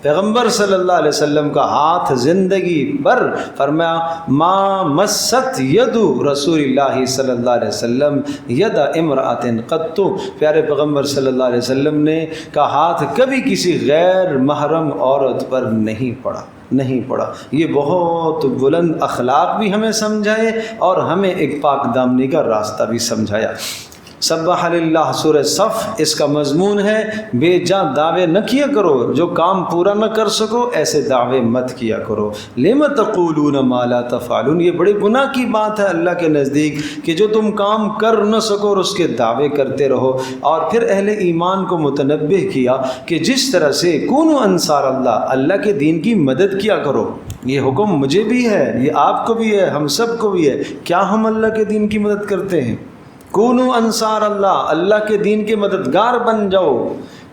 S1: پیغمبر صلی اللہ علیہ وسلم کا ہاتھ زندگی بھر، فرمایا ما مست ید رسول اللہ صلی اللہ علیہ وسلم ید امرأۃ قط، پیارے پیغمبر صلی اللہ علیہ وسلم نے کا ہاتھ کبھی کسی غیر محرم عورت پر نہیں پڑا۔ یہ بہت بلند اخلاق بھی ہمیں سمجھائے اور ہمیں ایک پاک دامنی کا راستہ بھی سمجھایا۔ سبح للہ سورہ صف، اس کا مضمون ہے بے جا دعوے نہ کیا کرو، جو کام پورا نہ کر سکو ایسے دعوے مت کیا کرو۔ لم تقولون ما لا تفعلون، یہ بڑی گناہ کی بات ہے اللہ کے نزدیک کہ جو تم کام کر نہ سکو اور اس کے دعوے کرتے رہو۔ اور پھر اہل ایمان کو متنبہ کیا کہ جس طرح سے کونوا انصار اللہ، اللہ کے دین کی مدد کیا کرو، یہ حکم مجھے بھی ہے، یہ آپ کو بھی ہے، ہم سب کو بھی ہے۔ کیا ہم اللہ کے دین کی مدد کرتے ہیں؟ کونوا انصار اللہ، اللہ کے دین کے مددگار بن جاؤ۔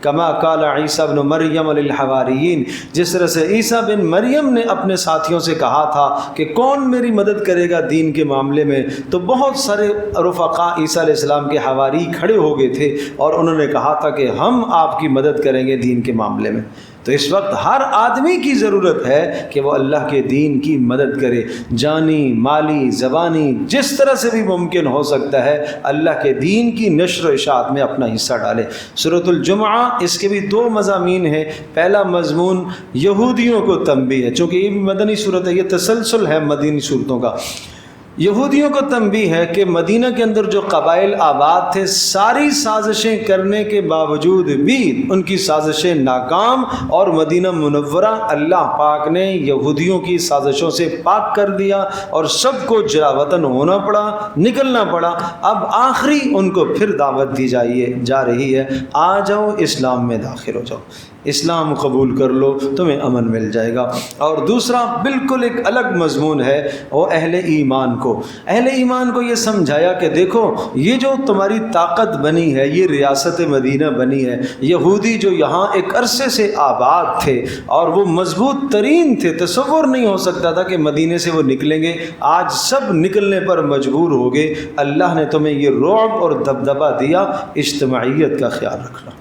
S1: کما قال عیسیٰ بن مریم للحواریین، جس طرح سے عیسیٰ بن مریم نے اپنے ساتھیوں سے کہا تھا کہ کون میری مدد کرے گا دین کے معاملے میں، تو بہت سارے رفقاء عیسیٰ علیہ السلام کے حواری کھڑے ہو گئے تھے اور انہوں نے کہا تھا کہ ہم آپ کی مدد کریں گے دین کے معاملے میں۔ تو اس وقت ہر آدمی کی ضرورت ہے کہ وہ اللہ کے دین کی مدد کرے، جانی، مالی، زبانی، جس طرح سے بھی ممکن ہو سکتا ہے اللہ کے دین کی نشر و اشاعت میں اپنا حصہ ڈالے۔ سورۃ الجمعہ، اس کے بھی 2 مضامین ہیں۔ پہلا مضمون یہودیوں کو تنبیہ ہے، چونکہ یہ بھی مدنی صورت ہے، یہ تسلسل ہے مدنی صورتوں کا۔ یہودیوں کو تنبیہ ہے کہ مدینہ کے اندر جو قبائل آباد تھے، ساری سازشیں کرنے کے باوجود بھی ان کی سازشیں ناکام، اور مدینہ منورہ اللہ پاک نے یہودیوں کی سازشوں سے پاک کر دیا اور سب کو جلا وطن ہونا پڑا، نکلنا پڑا۔ اب آخری ان کو پھر دعوت دی جا رہی ہے، آ جاؤ اسلام میں داخل ہو جاؤ، اسلام قبول کر لو، تمہیں امن مل جائے گا۔ اور دوسرا بالکل ایک الگ مضمون ہے، وہ اہل ایمان کو یہ سمجھایا کہ دیکھو یہ جو تمہاری طاقت بنی ہے، یہ ریاست مدینہ بنی ہے، یہودی جو یہاں ایک عرصے سے آباد تھے اور وہ مضبوط ترین تھے، تصور نہیں ہو سکتا تھا کہ مدینے سے وہ نکلیں گے، آج سب نکلنے پر مجبور ہو گئے۔ اللہ نے تمہیں یہ رعب اور دبدبہ دیا، اجتماعیت کا خیال رکھنا،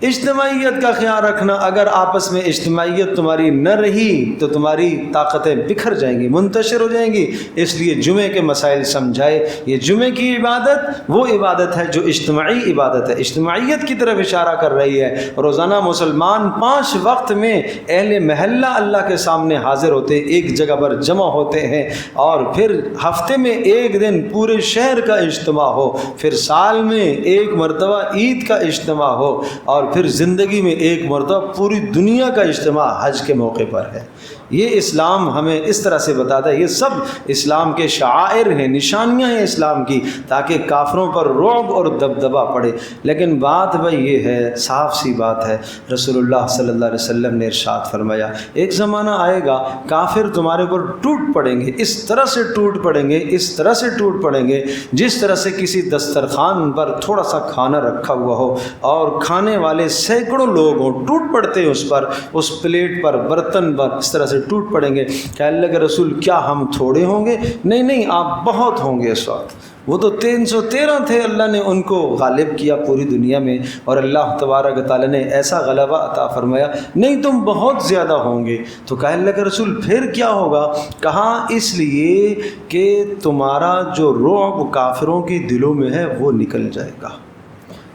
S1: اجتماعیت کا خیال رکھنا۔ اگر آپس میں اجتماعیت تمہاری نہ رہی تو تمہاری طاقتیں بکھر جائیں گی، منتشر ہو جائیں گی۔ اس لیے جمعے کے مسائل سمجھائے، یہ جمعے کی عبادت وہ عبادت ہے جو اجتماعی عبادت ہے، اجتماعیت کی طرف اشارہ کر رہی ہے۔ روزانہ مسلمان 5 وقت میں اہل محلہ اللہ کے سامنے حاضر ہوتے، ایک جگہ پر جمع ہوتے ہیں، اور پھر ہفتے میں ایک دن پورے شہر کا اجتماع ہو، پھر سال میں ایک مرتبہ عید کا اجتماع ہو، اور پھر زندگی میں ایک مرتبہ پوری دنیا کا اجتماع حج کے موقع پر ہے۔ یہ اسلام ہمیں اس طرح سے بتاتا ہے، یہ سب اسلام کے شعائر ہیں، نشانیاں ہیں اسلام کی، تاکہ کافروں پر رعب اور دبدبہ پڑے۔ لیکن بات بھائی یہ ہے، صاف سی بات ہے، رسول اللہ صلی اللہ علیہ وسلم نے ارشاد فرمایا ایک زمانہ آئے گا کافر تمہارے اوپر ٹوٹ پڑیں گے، اس طرح سے ٹوٹ پڑیں گے، اس طرح سے ٹوٹ پڑیں گے جس طرح سے کسی دسترخوان پر تھوڑا سا کھانا رکھا ہوا ہو اور کھانے والے سینکڑوں لوگ ہوں، ٹوٹ پڑتے ہیں اس پر، اس پلیٹ پر، برتن پر، اس طرح سے ٹوٹ پڑیں گے۔ کہ اللہ کے رسول کیا ہم تھوڑے ہوں گے؟ نہیں، آپ بہت ہوں گے اس وقت۔ وہ تو 313 تھے، اللہ نے ان کو غالب کیا پوری دنیا میں، اور اللہ تبارک تعالیٰ نے ایسا غلبہ عطا فرمایا، نہیں تم بہت زیادہ ہوں گے۔ تو کہا اللہ کے رسول پھر کیا ہوگا؟ کہا اس لیے کہ تمہارا جو رعب کافروں کے دلوں میں ہے وہ نکل جائے گا،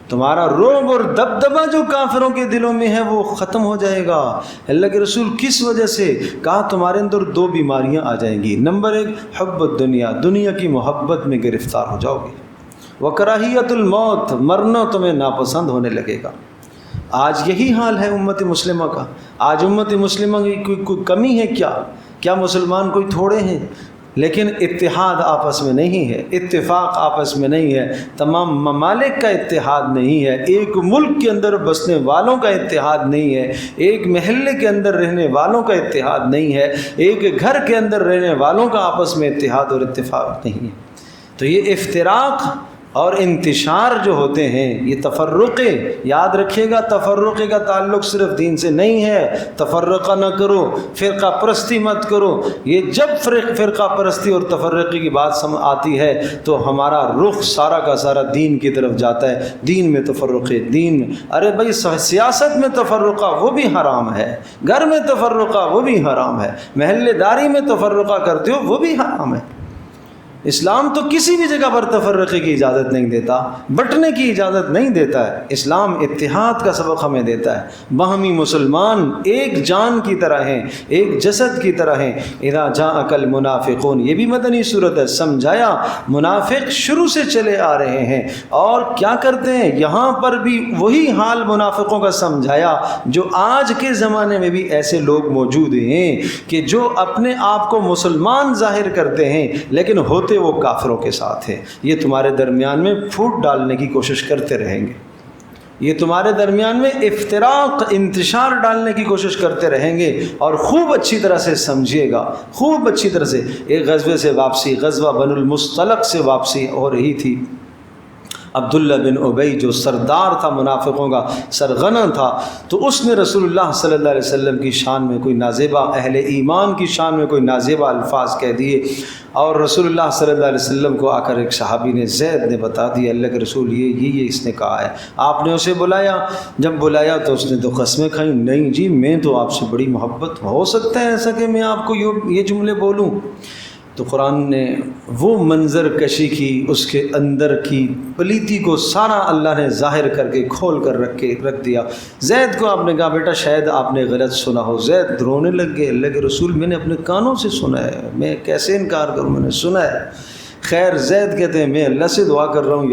S1: تمہارا رعب اور دبدبہ جو کافروں کے دلوں میں ہے وہ ختم ہو جائے گا۔ اللہ کے رسول کس وجہ سے؟ کہا تمہارے اندر 2 بیماریاں آ جائیں گی۔ نمبر 1 حب الدنیا، دنیا کی محبت میں گرفتار ہو جاؤ گے، وکراہیت الموت، مرنا تمہیں ناپسند ہونے لگے گا۔ آج یہی حال ہے امت مسلمہ کا۔ آج امت مسلمہ کی کوئی کمی ہے کیا مسلمان کوئی تھوڑے ہیں؟ لیکن اتحاد آپس میں نہیں ہے، اتفاق آپس میں نہیں ہے، تمام ممالک کا اتحاد نہیں ہے، ایک ملک کے اندر بسنے والوں کا اتحاد نہیں ہے، ایک محلے کے اندر رہنے والوں کا اتحاد نہیں ہے، ایک گھر کے اندر رہنے والوں کا آپس میں اتحاد اور اتفاق نہیں ہے۔ تو یہ افتراق اور انتشار جو ہوتے ہیں، یہ تفرقے، یاد رکھیے گا تفرقے کا تعلق صرف دین سے نہیں ہے۔ تفرقہ نہ کرو، فرقہ پرستی مت کرو۔ یہ جب فرقہ پرستی اور تفرقے کی بات آتی ہے تو ہمارا رخ سارا کا سارا دین کی طرف جاتا ہے۔ دین میں تفرقے، دین میں، ارے بھائی سیاست میں تفرقہ وہ بھی حرام ہے، گھر میں تفرقہ وہ بھی حرام ہے، محلے داری میں تفرقہ کرتے ہو وہ بھی حرام ہے۔ اسلام تو کسی بھی جگہ پر تفرقے کی اجازت نہیں دیتا، بٹنے کی اجازت نہیں دیتا ہے۔ اسلام اتحاد کا سبق ہمیں دیتا ہے۔ باہمی مسلمان ایک جان کی طرح ہیں، ایک جسد کی طرح ہیں۔ اذا جاءک المنافقون، یہ بھی مدنی صورت ہے، سمجھایا منافق شروع سے چلے آ رہے ہیں اور کیا کرتے ہیں، یہاں پر بھی وہی حال منافقوں کا سمجھایا جو آج کے زمانے میں بھی ایسے لوگ موجود ہیں کہ جو اپنے آپ کو مسلمان ظاہر کرتے ہیں لیکن ہوتے وہ کافروں کے ساتھ ہیں۔ یہ تمہارے درمیان میں پھوٹ ڈالنے کی کوشش کرتے رہیں گے، یہ تمہارے درمیان میں افتراق، انتشار ڈالنے کی کوشش کرتے رہیں گے۔ اور خوب اچھی طرح سے سمجھیے گا، خوب اچھی طرح سے، ایک غزوے سے واپسی، غزوہ بنو المصطلق سے واپسی ہو رہی تھی، عبداللہ بن ابی جو سردار تھا منافقوں کا، سرغنہ تھا، تو اس نے رسول اللہ صلی اللہ علیہ وسلم کی شان میں کوئی نازیبہ، اہل ایمان کی شان میں کوئی نازیبہ الفاظ کہہ دیے، اور رسول اللہ صلی اللہ علیہ وسلم کو آ کر ایک صحابی نے، زید نے بتا دیا اللہ کے رسول یہ اس نے کہا ہے۔ آپ نے اسے بلایا، جب بلایا تو اس نے تو قسمیں کھائیں، نہیں جی میں تو آپ سے بڑی محبت، ہو سکتا ہے ایسا کہ میں آپ کو یہ جملے بولوں؟ تو قرآن نے وہ منظر کشی کی، اس کے اندر کی پلیتی کو سارا اللہ نے ظاہر کر کے کھول کر رکھ دیا۔ زید کو آپ نے کہا بیٹا شاید آپ نے غلط سنا ہو، زید رونے لگ گئے، اللہ کے رسول میں نے اپنے کانوں سے سنا ہے، میں کیسے انکار کروں، میں نے سنا ہے۔ خیر زید کہتے ہیں میں اللہ سے دعا کر رہا ہوں،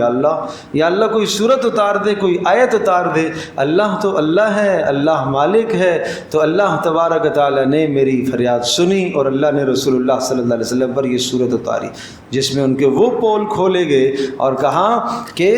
S1: یا اللہ کوئی صورت اتار دے، کوئی آیت اتار دے، اللہ تو اللہ ہے، اللہ مالک ہے۔ تو اللہ تبارک تعالیٰ نے میری فریاد سنی اور اللہ نے رسول اللہ صلی اللہ علیہ وسلم پر یہ صورت اتاری، جس میں ان کے وہ پول کھولے گئے اور کہا کہ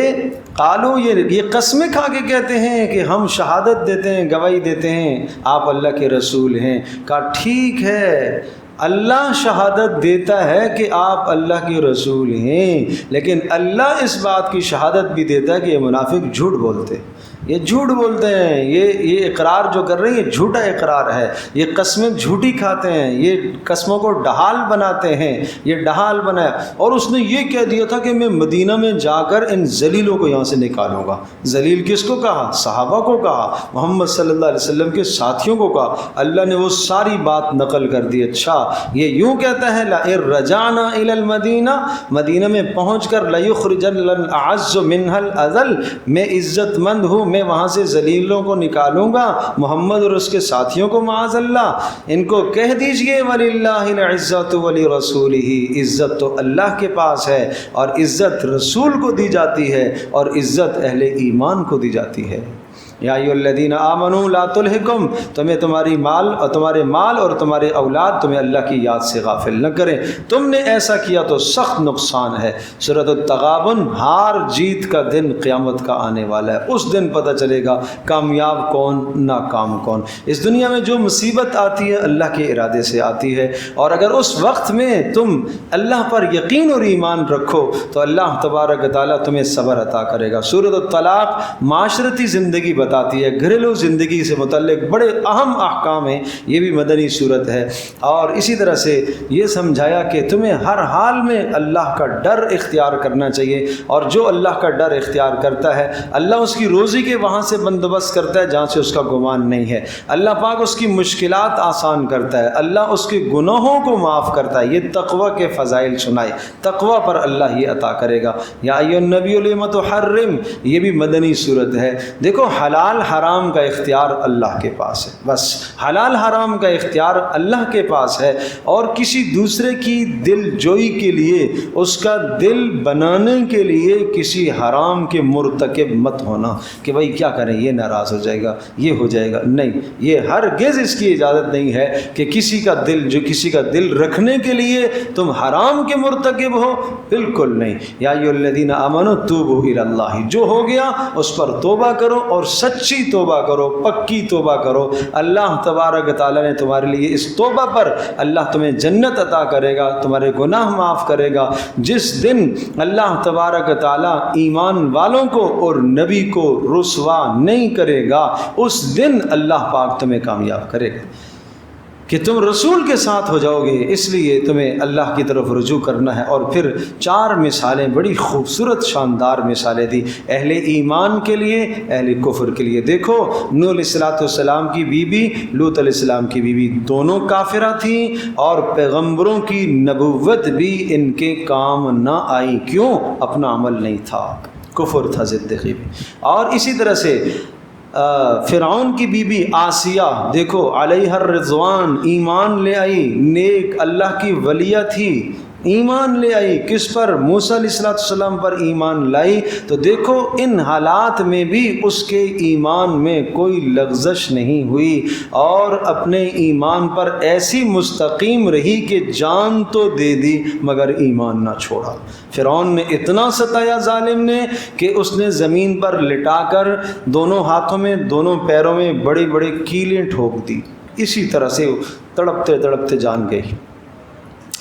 S1: قالو، یہ قسمیں کھا کے کہتے ہیں کہ ہم شہادت دیتے ہیں، گواہی دیتے ہیں آپ اللہ کے رسول ہیں۔ کہا ٹھیک ہے، اللہ شہادت دیتا ہے کہ آپ اللہ کے رسول ہیں، لیکن اللہ اس بات کی شہادت بھی دیتا ہے کہ یہ منافق جھوٹ بولتے ہیں، یہ جھوٹ بولتے ہیں، یہ اقرار جو کر رہے ہیں یہ جھوٹا اقرار ہے، یہ قسمیں جھوٹی کھاتے ہیں، یہ قسموں کو ڈھال بناتے ہیں، یہ ڈھال بنایا۔ اور اس نے یہ کہہ دیا تھا کہ میں مدینہ میں جا کر ان ذلیلوں کو یہاں سے نکالوں گا۔ ذلیل کس کو کہا؟ صحابہ کو کہا، محمد صلی اللہ علیہ وسلم کے ساتھیوں کو کہا۔ اللہ نے وہ ساری بات نقل کر دی۔ اچھا یہ یوں کہتا ہے لَئِن رَجَعْنَا إِلَى الْمَدِينَةِ، مدینہ میں پہنچ کر لَيُخْرِجَنَّ الْأَعَزُّ مِنْهَا الْأَذَلَّ، میں عزت مند ہوں، میں وہاں سے ذلیلوں کو نکالوں گا، محمد اور اس کے ساتھیوں کو معاذ اللہ۔ ان کو کہہ دیجئے وَلِلَّهِ الْعِزَّةُ وَلِرَسُولِهِ، عزت تو اللہ کے پاس ہے اور عزت رسول کو دی جاتی ہے اور عزت اہل ایمان کو دی جاتی ہے۔ یا ایھا الذین آمنوا لا تلہکم، تمہارے مال اور تمہارے اولاد تمہیں اللہ کی یاد سے غافل نہ کریں، تم نے ایسا کیا تو سخت نقصان ہے۔ سورۃ التغابن، ہار جیت کا دن قیامت کا آنے والا ہے، اس دن پتہ چلے گا کامیاب کون، ناکام کون۔ اس دنیا میں جو مصیبت آتی ہے اللہ کے ارادے سے آتی ہے، اور اگر اس وقت میں تم اللہ پر یقین اور ایمان رکھو تو اللہ تبارک تعالیٰ تمہیں صبر عطا کرے گا۔ سورۃ الطلاق معاشرتی زندگی بتاتی ہے، گھریلو زندگی سے متعلق بڑے اہم احکام ہیں، یہ بھی مدنی صورت ہے۔ اور اسی طرح سے یہ سمجھایا کہ تمہیں ہر حال میں اللہ کا ڈر اختیار کرنا چاہیے، اور جو اللہ کا ڈر اختیار کرتا ہے اللہ اس کی روزی کے وہاں سے بندوبست کرتا ہے جہاں سے اس کا گمان نہیں ہے، اللہ پاک اس کی مشکلات آسان کرتا ہے، اللہ اس کے گناہوں کو معاف کرتا ہے۔ یہ تقوی کے فضائل سنائے، تقوی پر اللہ یہ عطا کرے گا۔ یا ایھا النبی لم تحرم، یہ بھی مدنی صورت ہے۔ دیکھو حلال حرام کا اختیار اللہ کے پاس ہے، بس حلال حرام کا اختیار اللہ کے پاس ہے، اور کسی دوسرے کی دل جوئی کے لیے، اس کا دل بنانے کے لیے کسی حرام کے مرتکب مت ہونا کہ بھائی کیا کریں یہ ناراض ہو جائے گا، یہ ہو جائے گا، نہیں، یہ ہرگز اس کی اجازت نہیں ہے کہ کسی کا دل رکھنے کے لیے تم حرام کے مرتکب ہو، بالکل نہیں۔ یا ایھا الذین آمنوا توبوا الی اللہ، جو ہو گیا اس پر توبہ کرو اور سچی توبہ کرو، پکی توبہ کرو۔ اللہ تبارک تعالیٰ نے تمہارے لیے اس توبہ پر اللہ تمہیں جنت عطا کرے گا، تمہارے گناہ معاف کرے گا۔ جس دن اللہ تبارک تعالیٰ ایمان والوں کو اور نبی کو رسوا نہیں کرے گا، اس دن اللہ پاک تمہیں کامیاب کرے گا کہ تم رسول کے ساتھ ہو جاؤ گے۔ اس لیے تمہیں اللہ کی طرف رجوع کرنا ہے۔ اور پھر 4 مثالیں، بڑی خوبصورت شاندار مثالیں دی اہل ایمان کے لیے، اہل کفر کے لیے۔ دیکھو نوح علیہ السلام کی بیوی، لوط علیہ السلام کی بیوی، دونوں کافرہ تھیں، اور پیغمبروں کی نبوت بھی ان کے کام نہ آئی۔ کیوں؟ اپنا عمل نہیں تھا، کفر تھا، زندگی بھی۔ اور اسی طرح سے فرعون کی بیوی آسیہ، دیکھو علیہ الرضوان، ایمان لے آئی، نیک اللہ کی ولیہ تھی، ایمان لے آئی، کس پر؟ موسیٰ علیہ السلام پر ایمان لائی۔ تو دیکھو ان حالات میں بھی اس کے ایمان میں کوئی لغزش نہیں ہوئی، اور اپنے ایمان پر ایسی مستقیم رہی کہ جان تو دے دی مگر ایمان نہ چھوڑا۔ فرعون نے اتنا ستایا ظالم نے کہ اس نے زمین پر لٹا کر دونوں ہاتھوں میں، دونوں پیروں میں بڑی بڑی کیلیں ٹھوک دی، اسی طرح سے تڑپتے تڑپتے جان گئی۔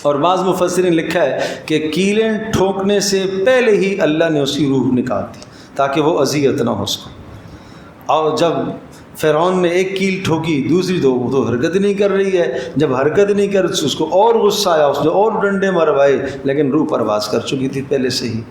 S1: اور بعض مفسرین نے لکھا ہے کہ کیلیں ٹھونکنے سے پہلے ہی اللہ نے اس کی روح نکال دی تاکہ وہ اذیت نہ ہو اس کو۔ اور جب فرعون نے ایک کیل ٹھوکی، دوسری تو وہ تو حرکت نہیں کر رہی ہے، جب حرکت نہیں کر اس کو اور غصہ آیا، اس نے اور ڈنڈے مروائے، لیکن روح پرواز کر چکی تھی پہلے سے ہی۔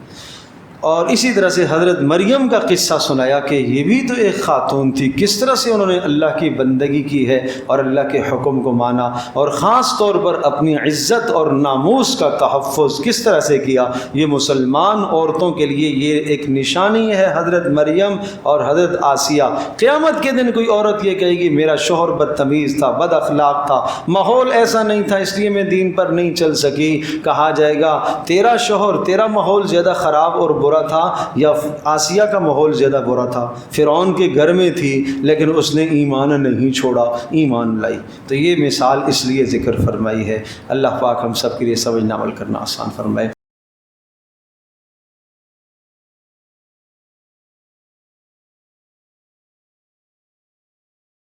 S1: اور اسی طرح سے حضرت مریم کا قصہ سنایا کہ یہ بھی تو ایک خاتون تھی، کس طرح سے انہوں نے اللہ کی بندگی کی ہے اور اللہ کے حکم کو مانا، اور خاص طور پر اپنی عزت اور ناموس کا تحفظ کس طرح سے کیا۔ یہ مسلمان عورتوں کے لیے یہ ایک نشانی ہے، حضرت مریم اور حضرت آسیہ۔ قیامت کے دن کوئی عورت یہ کہے گی میرا شوہر بدتمیز تھا، بد اخلاق تھا، ماحول ایسا نہیں تھا اس لیے میں دین پر نہیں چل سکی، کہا جائے گا تیرا شوہر، تیرا ماحول زیادہ خراب اور برا تھا یا آسیہ کا ماحول زیادہ برا تھا؟ فرعون کے گھر میں تھی لیکن اس نے ایمان نہیں چھوڑا، ایمان لائی۔ تو یہ مثال اس لیے ذکر فرمائی ہے۔ اللہ پاک ہم سب کے لیے سمجھنا عمل کرنا آسان فرمائے۔